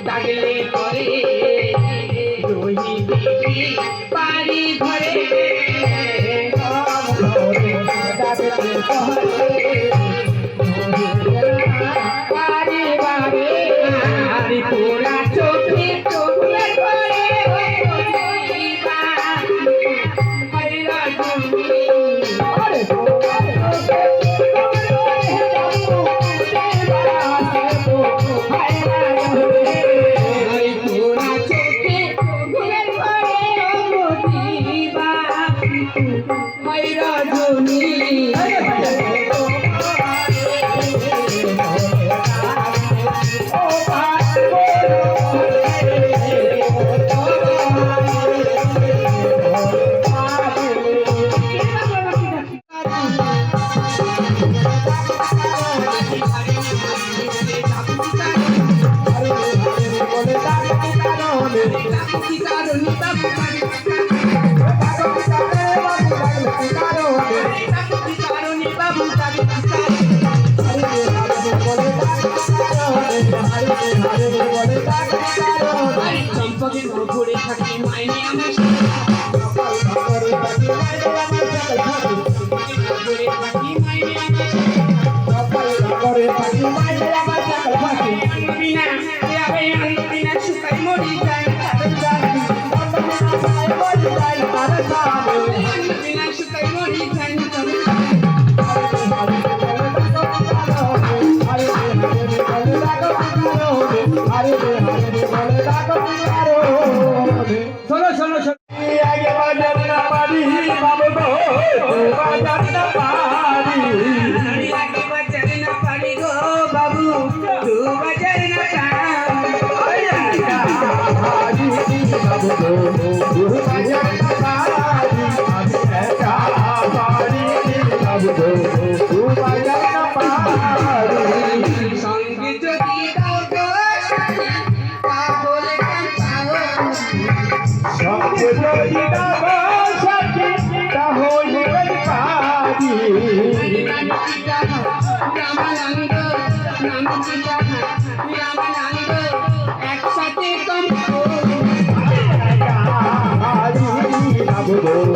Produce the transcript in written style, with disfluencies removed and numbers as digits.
ডাকলে করে রোহি দিদি পারি ঘরে পারি বারে আরে তোরা চোখে চোখে করে চম্পকের ঘুরে থাকি মাইনে আমার শুকাই মরি যায় শুকাই মরি যায় শোনো শোনো আগে বাজার না পারি বাবু গো বাজার না পারি আগে বাজার না পারি গো বাবু তু বাজার না পারি বাবু গো বাজার না পারি আমি একা পারি বাবু গো বাজার না পারি সঙ্গে যদি দাও গো তাহলে কেন পাবো সঙ্গে যদি দাও সাথে তাহলে পারি রামানন্দ নাম চিতা রামানন্দ একসাথে কম বাবু গো